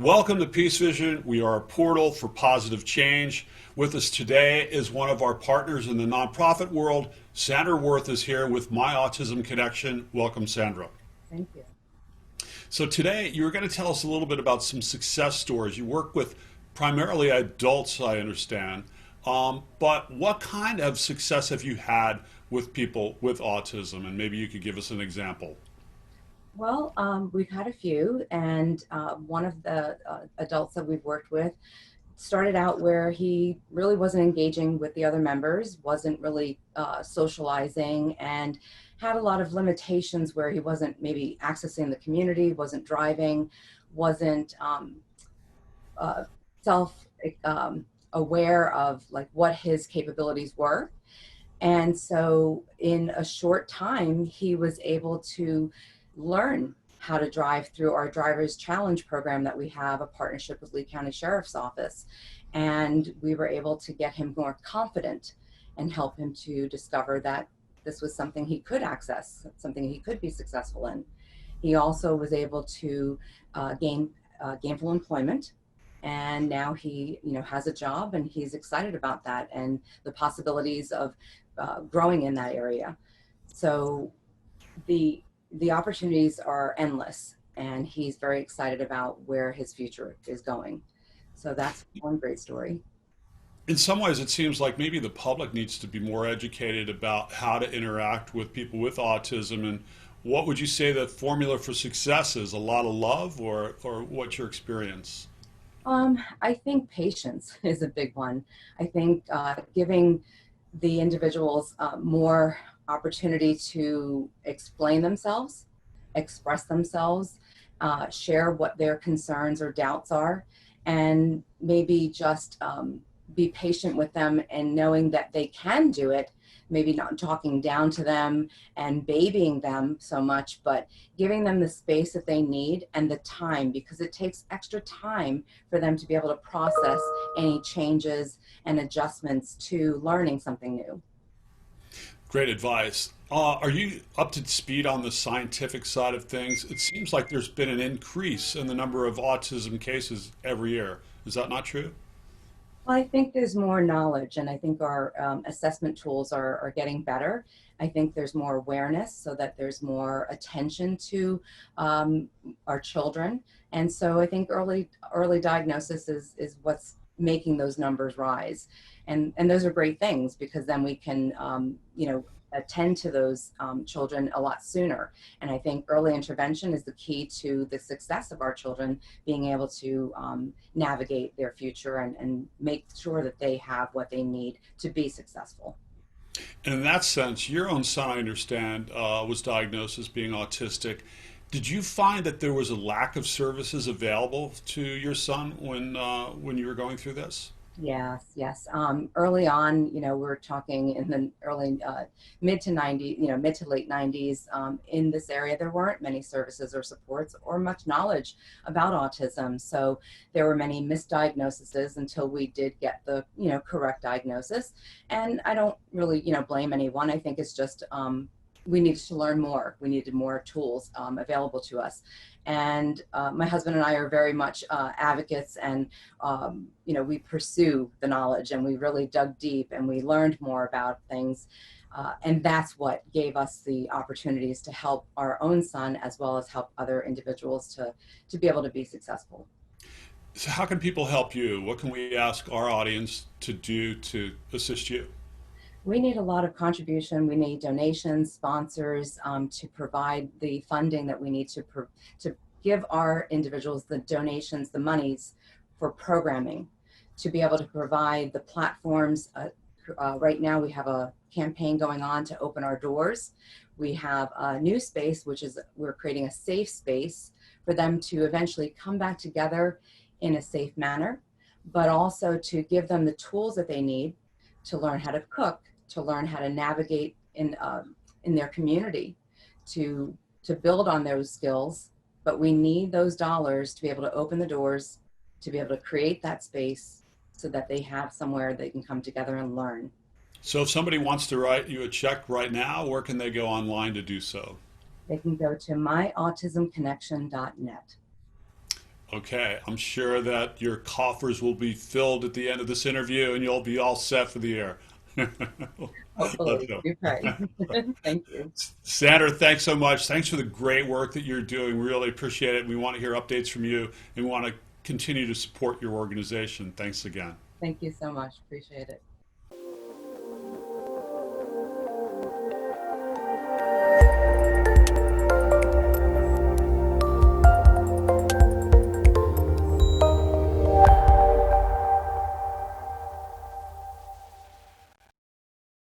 Welcome to Peacevision. We are a portal for positive change. With us today is one of our partners in the nonprofit world. Sandra Worth is here with My Autism Connection. Welcome, Sandra. Thank you. So today you're going to tell us a little bit about some success stories. You work with primarily adults, I understand. But what kind of success have you had with people with autism? And maybe you could give us an example. We've had a few, and one of the adults that we've worked with started out where he really wasn't engaging with the other members, wasn't really socializing, and had a lot of limitations where he wasn't maybe accessing the community, wasn't driving, wasn't uh, self aware of like what his capabilities were. And so in a short time, he was able to learn how to drive through our driver's challenge program that we have, a partnership with Lee County Sheriff's Office. And we were able to get him more confident and help him to discover that this was something he could access, something he could be successful in. He also was able to gain gainful employment, and now he has a job, and he's excited about that and the possibilities of growing in that area. So the opportunities are endless, and he's very excited about where his future is going. So that's one great story. In some ways, it seems like maybe the public needs to be more educated about how to interact with people with autism. And what would you say the formula for success is? A lot of love, or what's your experience? I think patience is a big one. I think giving the individuals more opportunity to explain themselves, express themselves, share what their concerns or doubts are, and maybe just be patient with them and knowing that they can do it, maybe not talking down to them and babying them so much, but giving them the space that they need and the time, because it takes extra time for them to be able to process any changes and adjustments to learning something new. Great advice. Are you up to speed on the scientific side of things? It seems like there's been an increase in the number of autism cases every year. Is that not true? Well, I think there's more knowledge, and I think our assessment tools are getting better. I think there's more awareness so that there's more attention to our children. And so I think early diagnosis is what's making those numbers rise. And those are great things, because then we can, attend to those children a lot sooner. And I think early intervention is the key to the success of our children being able to navigate their future and make sure that they have what they need to be successful. And in that sense, your own son, I understand, was diagnosed as being autistic. Did you find that there was a lack of services available to your son when you were going through this? Yes, yes. Early on, we're talking in the early mid to 90, mid to late 90s, in this area, there weren't many services or supports or much knowledge about autism. So there were many misdiagnoses until we did get the, correct diagnosis. And I don't really, blame anyone. I think it's just we needed to learn more. We needed more tools available to us. And my husband and I are very much advocates, and we pursue the knowledge, and we really dug deep, and we learned more about things. And that's what gave us the opportunities to help our own son, as well as help other individuals to be able to be successful. So how can people help you? What can we ask our audience to do to assist you? We need a lot of contribution. We need donations, sponsors, to provide the funding that we need to give our individuals the donations, the monies for programming, to be able to provide the platforms. Right now we have a campaign going on to open our doors. We have a new space, which is we're creating a safe space for them to eventually come back together in a safe manner, but also to give them the tools that they need to learn how to cook, to learn how to navigate in their community, to build on those skills. But we need those dollars to be able to open the doors, to be able to create that space so that they have somewhere they can come together and learn. So if somebody wants to write you a check right now, where can they go online to do so? They can go to myautismconnection.net. Okay, I'm sure that your coffers will be filled at the end of this interview and you'll be all set for the year. Let's Hopefully, go. we pray. Thank you. Sandra, thanks so much. Thanks for the great work that you're doing. Really appreciate it. We want to hear updates from you and we want to continue to support your organization. Thanks again. Thank you so much. Appreciate it.